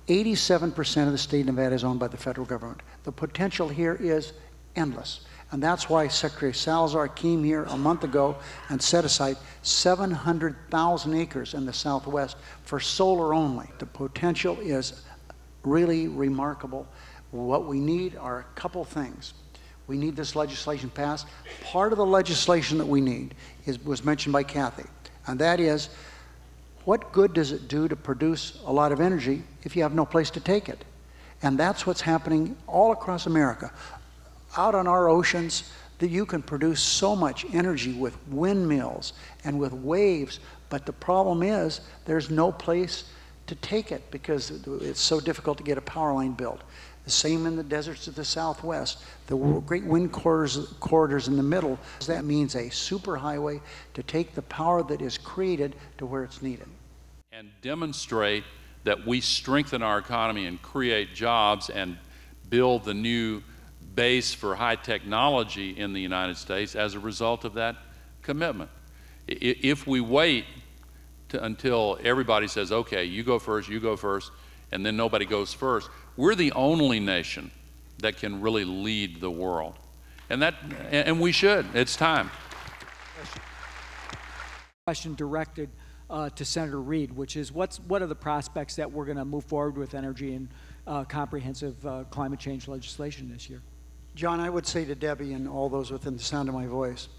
87% of the state of Nevada is owned by the federal government. The potential here is endless. And that's why Secretary Salazar came here a month ago and set aside 700,000 acres in the Southwest for solar only. The potential is really remarkable. What we need are a couple things. We need this legislation passed. Part of the legislation that we need was mentioned by Cathy, and that is, what good does it do to produce a lot of energy if you have no place to take it? And that's what's happening all across America. Out on our oceans, that you can produce so much energy with windmills and with waves, but the problem is there's no place to take it because it's so difficult to get a power line built. The same in the deserts of the Southwest, the great wind corridors in the middle. That means a superhighway to take the power that is created to where it's needed. And demonstrate that we strengthen our economy and create jobs and build the new base for high technology in the United States as a result of that commitment. If we wait until everybody says, okay, you go first, and then nobody goes first, we're the only nation that can really lead the world. And we should. It's time. Question directed to Senator Reid, which is what are the prospects that we're going to move forward with energy and comprehensive climate change legislation this year? John, I would say to Debbie and all those within the sound of my voice,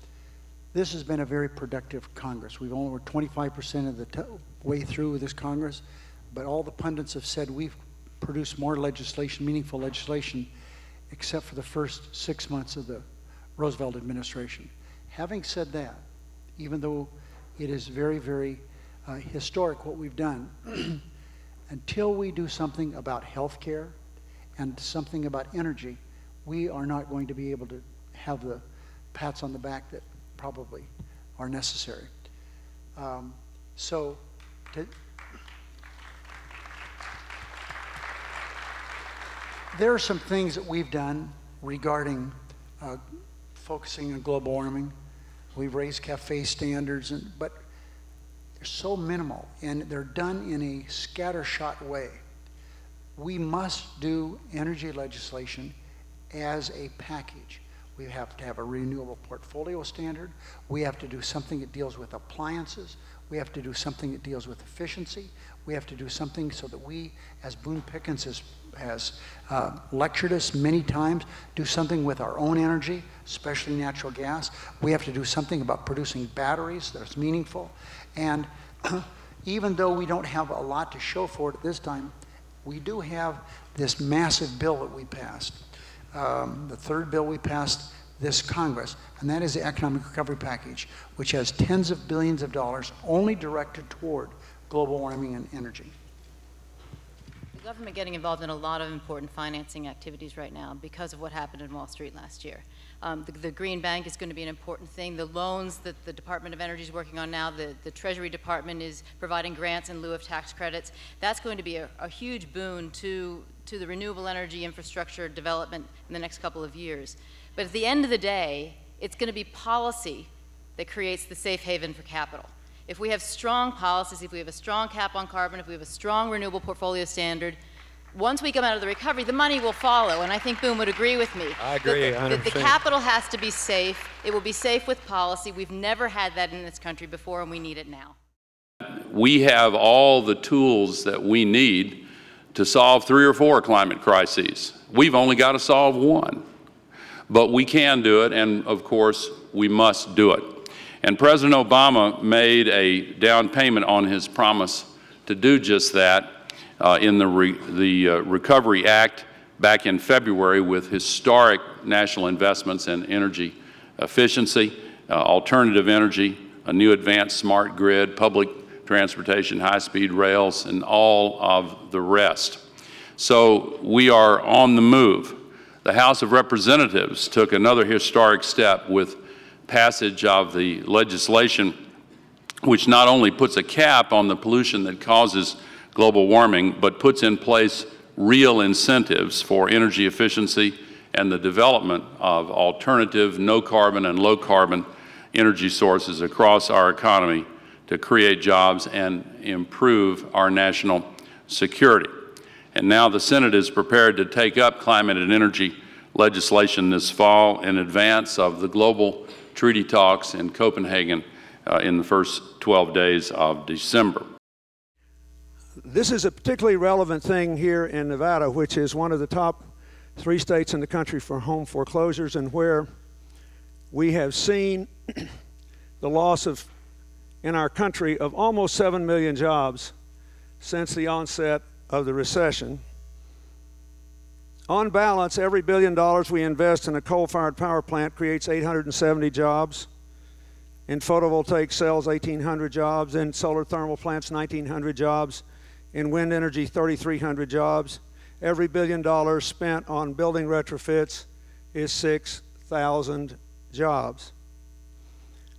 this has been a very productive Congress. We've only, we're 25% of the way through this Congress, but all the pundits have said we've produced more legislation, meaningful legislation, except for the first 6 months of the Roosevelt administration. Having said that, even though it is very, very historic what we've done, until we do something about health care and something about energy, we are not going to be able to have the pats on the back that probably are necessary. There are some things that we've done regarding focusing on global warming. We've raised CAFE standards, but they're so minimal, and they're done in a scattershot way. We must do energy legislation as a package. We have to have a renewable portfolio standard. We have to do something that deals with appliances. We have to do something that deals with efficiency. We have to do something so that we, as Boone Pickens has lectured us many times, do something with our own energy, especially natural gas. We have to do something about producing batteries that's meaningful. And even though we don't have a lot to show for it at this time, we do have this massive bill that we passed. The third bill we passed this Congress, and that is the Economic Recovery Package, which has tens of billions of dollars only directed toward global warming and energy. The government getting involved in a lot of important financing activities right now because of what happened in Wall Street last year. The Green Bank is going to be an important thing. The loans that the Department of Energy is working on now, the Treasury Department is providing grants in lieu of tax credits. That's going to be a huge boon to the renewable energy infrastructure development in the next couple of years. But at the end of the day, it's going to be policy that creates the safe haven for capital. If we have strong policies, if we have a strong cap on carbon, if we have a strong renewable portfolio standard, once we come out of the recovery, the money will follow, and I think Boone would agree with me. I agree, 100%. The capital has to be safe. It will be safe with policy. We've never had that in this country before, and we need it now. We have all the tools that we need to solve 3 or 4 climate crises. We've only got to solve one. But we can do it, and of course, we must do it. And President Obama made a down payment on his promise to do just that in the Recovery Act back in February with historic national investments in energy efficiency, alternative energy, a new advanced smart grid, public transportation, high-speed rails, and all of the rest. So we are on the move. The House of Representatives took another historic step with passage of the legislation which not only puts a cap on the pollution that causes global warming, but puts in place real incentives for energy efficiency and the development of alternative no-carbon and low-carbon energy sources across our economy to create jobs and improve our national security. And now the Senate is prepared to take up climate and energy legislation this fall in advance of the global treaty talks in Copenhagen in the first 12 days of December. This is a particularly relevant thing here in Nevada, which is one of the top 3 states in the country for home foreclosures, and where we have seen the loss of, in our country, of almost 7 million jobs since the onset of the recession. On balance, every $1 billion we invest in a coal-fired power plant creates 870 jobs. In photovoltaic cells, 1,800 jobs. In solar thermal plants, 1,900 jobs. In wind energy, 3,300 jobs. Every $1 billion spent on building retrofits is 6,000 jobs.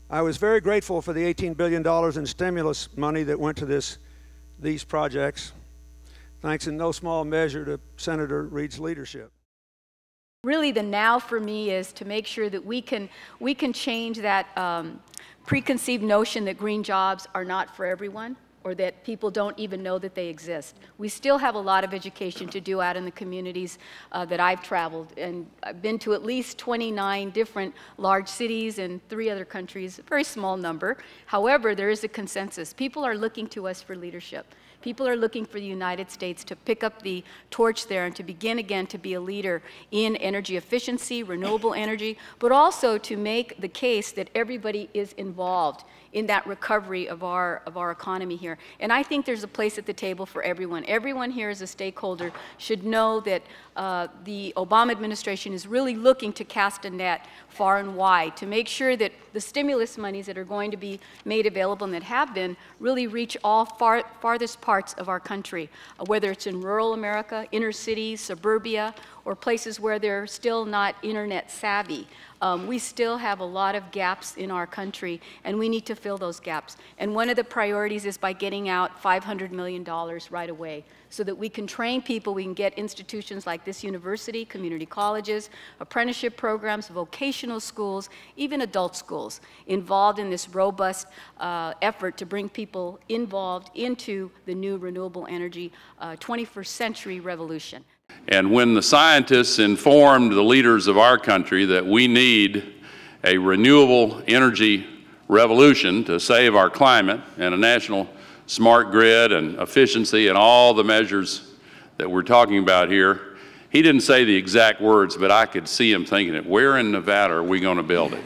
I was very grateful for the $18 billion in stimulus money that went to these projects, thanks in no small measure to Senator Reid's leadership. Really, the now for me is to make sure that we can change that preconceived notion that green jobs are not for everyone, or that people don't even know that they exist. We still have a lot of education to do out in the communities that I've traveled, and I've been to at least 29 different large cities and 3 other countries, a very small number. However, there is a consensus. People are looking to us for leadership. People are looking for the United States to pick up the torch there and to begin again to be a leader in energy efficiency, renewable energy, but also to make the case that everybody is involved in that recovery of our economy here. And I think there's a place at the table for everyone. Everyone here as a stakeholder should know that the Obama administration is really looking to cast a net far and wide to make sure that the stimulus monies that are going to be made available and that have been really reach all farthest parts of our country, whether it's in rural America, inner cities, suburbia, or places where they're still not internet savvy. We still have a lot of gaps in our country, and we need to fill those gaps. And one of the priorities is by getting out $500 million right away so that we can train people, we can get institutions like this university, community colleges, apprenticeship programs, vocational schools, even adult schools involved in this robust effort to bring people involved into the new renewable energy 21st century revolution. And when the scientists informed the leaders of our country that we need a renewable energy revolution to save our climate and a national smart grid and efficiency and all the measures that we're talking about here, he didn't say the exact words, but I could see him thinking it. Where in Nevada are we going to build it?